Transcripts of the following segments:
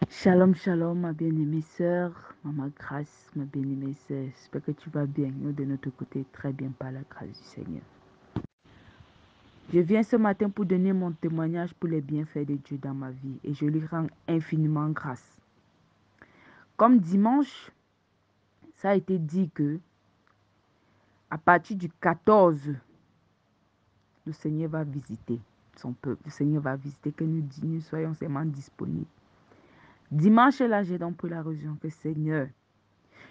Shalom, shalom, ma bien-aimée sœur, Maman Grâce, ma bien-aimée sœur. J'espère que tu vas bien. Nous, de notre côté, très bien par la grâce du Seigneur. Je viens ce matin pour donner mon témoignage pour les bienfaits de Dieu dans ma vie et je lui rends infiniment grâce. Comme dimanche, ça a été dit que à partir du 14, le Seigneur va visiter son peuple. Le Seigneur va visiter, que nous soyons seulement disponibles. Dimanche, là, j'ai donc pris la raison que Seigneur,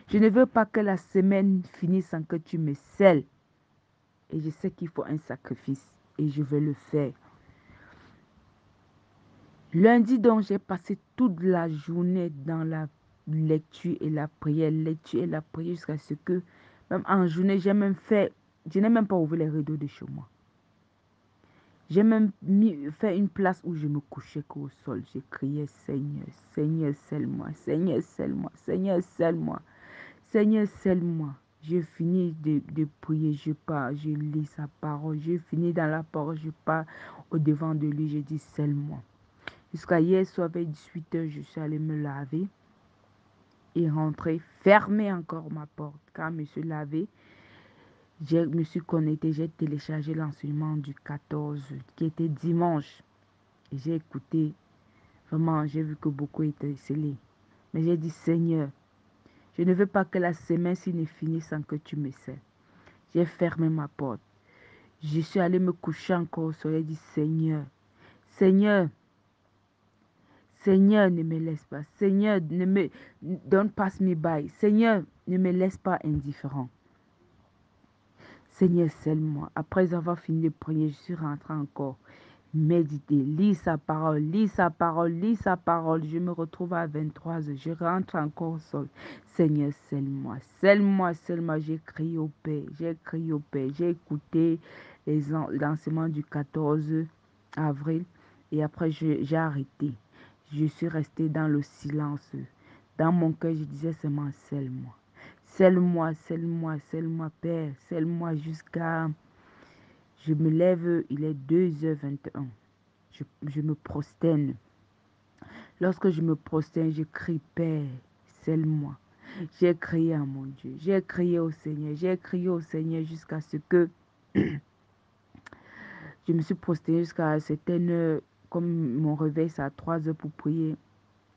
je ne veux pas que la semaine finisse sans que tu me scelles. Et je sais qu'il faut un sacrifice et je vais le faire. Lundi, donc, j'ai passé toute la journée dans la lecture et la prière. Lecture et la prière jusqu'à ce que, même en journée, je n'ai même pas ouvert les rideaux de chez moi. J'ai même fait une place où je me couchais qu'au sol. J'ai crié, Seigneur, Seigneur, scelle-moi, Seigneur, scelle-moi, Seigneur, scelle-moi, Seigneur, scelle-moi. J'ai fini de prier, je pars, je lis sa parole. J'ai fini dans la parole, je pars au devant de lui, je dis, scelle-moi. Jusqu'à hier soir, vers 18h, je suis allée me laver et rentrer, fermer encore ma porte. Quand je me suis lavée, je me suis connectée, j'ai téléchargé l'enseignement du 14, qui était dimanche. Et j'ai écouté, vraiment, j'ai vu que beaucoup étaient scellés. Mais j'ai dit, Seigneur, je ne veux pas que la semaine-ci ne finisse sans que tu me scelles. J'ai fermé ma porte. Je suis allée me coucher encore au soleil. J'ai dit, Seigneur, Seigneur, Seigneur, ne me laisse pas. Seigneur, ne me don't pass me by. Seigneur, ne me laisse pas indifférent. Seigneur, scelle-moi. Après avoir fini de prier, je suis rentrée encore. Méditer, lire sa parole, lire sa parole, lire sa parole. Je me retrouve à 23h. Je rentre encore au sol. Seigneur, scelle-moi, scelle-moi, scelle-moi. J'ai crié au Père, j'ai crié au Père. J'ai écouté l'enseignement du 14 avril et après j'ai arrêté. Je suis restée dans le silence. Dans mon cœur, je disais seulement scelle-moi. Scelle-moi, scelle-moi, scelle-moi, Père, scelle-moi jusqu'à... Je me lève, il est 2h21. Je me prosterne. Lorsque je me prosterne, je crie, Père, scelle-moi. J'ai crié à mon Dieu. J'ai crié au Seigneur. J'ai crié au Seigneur jusqu'à ce que je me suis prosternée jusqu'à certaines heures. Comme mon réveil, c'est à 3h pour prier.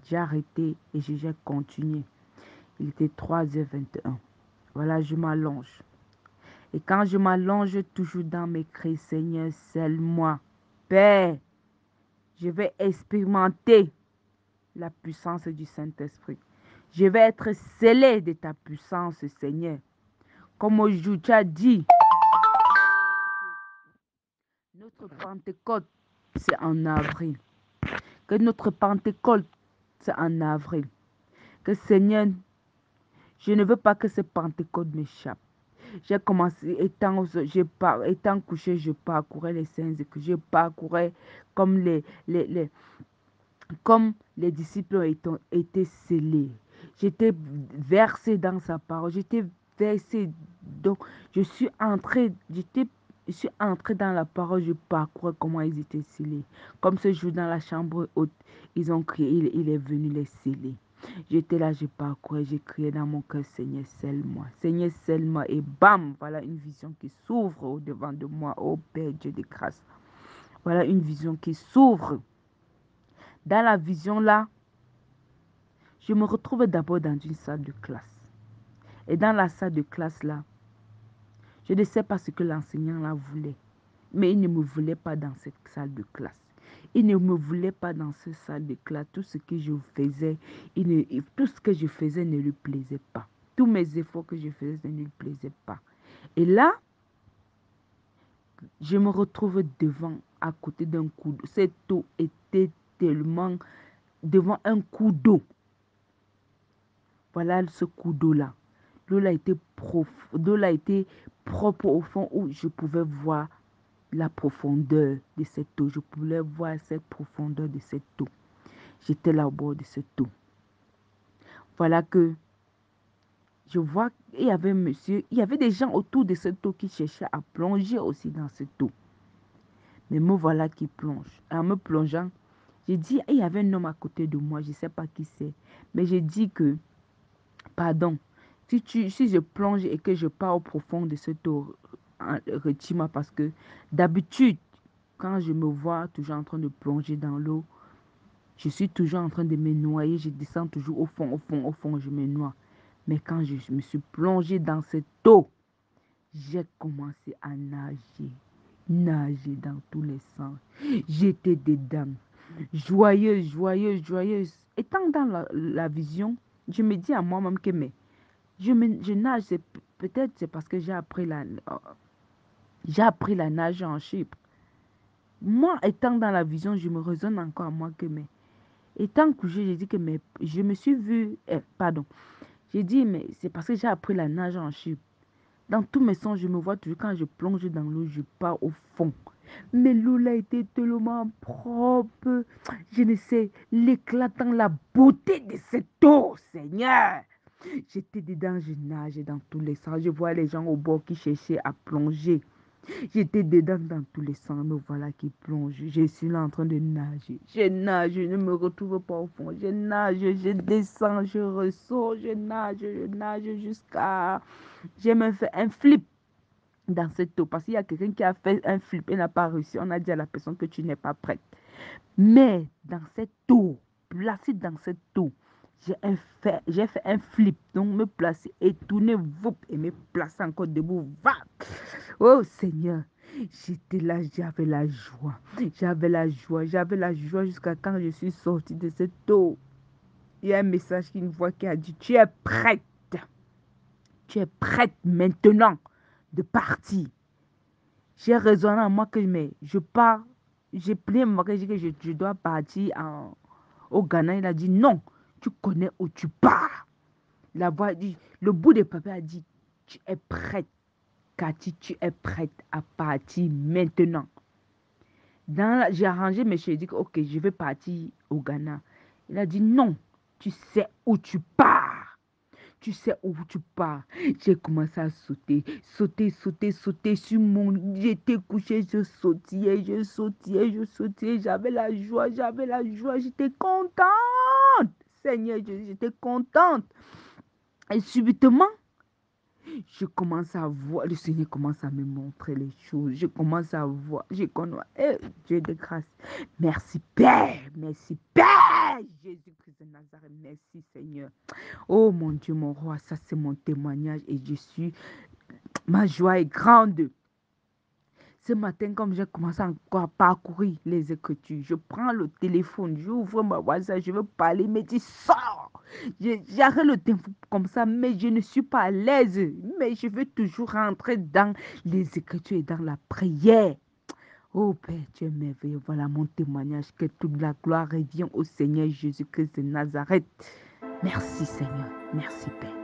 J'ai arrêté et j'ai continué. Il était 3h21. Voilà, je m'allonge. Et quand je m'allonge, toujours dans mes cris, Seigneur, scelle-moi. Père, je vais expérimenter la puissance du Saint-Esprit. Je vais être scellé de ta puissance, Seigneur. Comme aujourd'hui, tu as dit, notre Pentecôte, c'est en avril. Que notre Pentecôte, c'est en avril. Que Seigneur, je ne veux pas que ce Pentecôte m'échappe. J'ai commencé, étant couché, je parcourais les saints que je parcourais comme comme les disciples ont été scellés. J'étais versé dans sa parole. J'étais versé. Donc, je suis entré dans la parole. Je parcourais comment ils étaient scellés. Comme ce jour dans la chambre haute, ils ont crié, il est venu les sceller. J'étais là, je parcourais, j'ai crié dans mon cœur, Seigneur, scelle-moi. Seigneur, scelle-moi. Et bam, voilà une vision qui s'ouvre au devant de moi. Oh Père Dieu de grâce. Voilà une vision qui s'ouvre. Dans la vision là, je me retrouve d'abord dans une salle de classe. Et dans la salle de classe là, je ne sais pas ce que l'enseignant là voulait. Mais il ne me voulait pas dans cette salle de classe. Il ne me voulait pas dans cette salle de classe. Tout ce que je faisais, tout ce que je faisais ne lui plaisait pas. Tous mes efforts que je faisais ne lui plaisaient pas. Et là, je me retrouve devant, à côté d'un coup d'eau. Cette eau était tellement devant un coup d'eau. Voilà ce coup d'eau-là. L'eau a été propre au fond où je pouvais voir la profondeur de cette eau. Je pouvais voir cette profondeur de cette eau. J'étais là au bord de cette eau. Voilà que je vois qu'il y avait un monsieur, il y avait des gens autour de cette eau qui cherchaient à plonger aussi dans cette eau. Mais me voilà qui plonge. En me plongeant, J'ai dit, il y avait un homme à côté de moi, je ne sais pas qui c'est. Mais j'ai dit que, pardon, si je plonge et que je pars au profond de cette eau, retire-moi parce que d'habitude, quand je me vois toujours en train de plonger dans l'eau, je suis toujours en train de me noyer, je descends toujours au fond, au fond, au fond, je me noie. Mais quand je me suis plongée dans cette eau, j'ai commencé à nager, nager dans tous les sens. J'étais dedans, joyeuse, joyeuse, joyeuse. Étant dans la vision, je me dis à moi-même que mais je nage, peut-être c'est parce que j'ai appris la nage en Chypre. Moi, étant dans la vision, je me raisonne encore à moi que mais étant couché, j'ai dit que mais je me suis vue, pardon, j'ai dit mais c'est parce que j'ai appris la nage en Chypre. Dans tous mes sens, je me vois toujours quand je plonge dans l'eau, je pars au fond. Mais l'eau là était tellement propre. Je ne sais, l'éclatant, la beauté de cette eau, Seigneur. J'étais dedans, je nageais dans tous les sens. Je voyais les gens au bord qui cherchaient à plonger. J'étais dedans dans tous les sens. Me voilà qui plonge. Je suis là en train de nager. Je nage, je ne me retrouve pas au fond. Je nage, je descends, je ressors, je nage jusqu'à... J'ai même fait un flip dans cette eau parce qu'il y a quelqu'un qui a fait un flip et n'a pas réussi. On a dit à la personne que tu n'es pas prête. Mais dans cette eau, placé dans cette eau, j'ai fait un flip. Donc me placer et tourner, voup, et me placer encore debout. Va. Oh Seigneur, j'étais là, j'avais la joie. J'avais la joie, j'avais la joie jusqu'à quand je suis sortie de cette eau. Il y a un message, une voix qui a dit, tu es prête. Tu es prête maintenant de partir. J'ai raisonné à moi que mais je pars. J'ai plié mon bagage, j'ai dit que je dois partir au Ghana. Il a dit non, tu connais où tu pars. La voix dit, le bout des papiers a dit, tu es prête, Cathy, tu es prête à partir maintenant. J'ai arrangé mes choses, j'ai dit que ok, je vais partir au Ghana. Il a dit non, tu sais où tu pars. Tu sais où tu pars. J'ai commencé à sauter, sauter, sauter, sauter sur mon... J'étais couché, je sautillais, je sautillais, je sautillais. J'avais la joie, j'étais contente. Seigneur, j'étais contente. Et subitement, je commence à voir, le Seigneur commence à me montrer les choses. Je commence à voir, je connais, Dieu de grâce. Merci Père, Jésus-Christ de Nazareth, merci Seigneur. Oh mon Dieu, mon roi, ça c'est mon témoignage et ma joie est grande. Ce matin, comme j'ai commencé encore à parcourir les Écritures, je prends le téléphone, j'ouvre ma WhatsApp, je veux parler, il me dit sors. J'arrête le téléphone comme ça, mais je ne suis pas à l'aise. Mais je veux toujours rentrer dans les Écritures et dans la prière. Oh Père, tu es merveilleux. Voilà mon témoignage. Que toute la gloire revient au Seigneur Jésus-Christ de Nazareth. Merci Seigneur. Merci Père.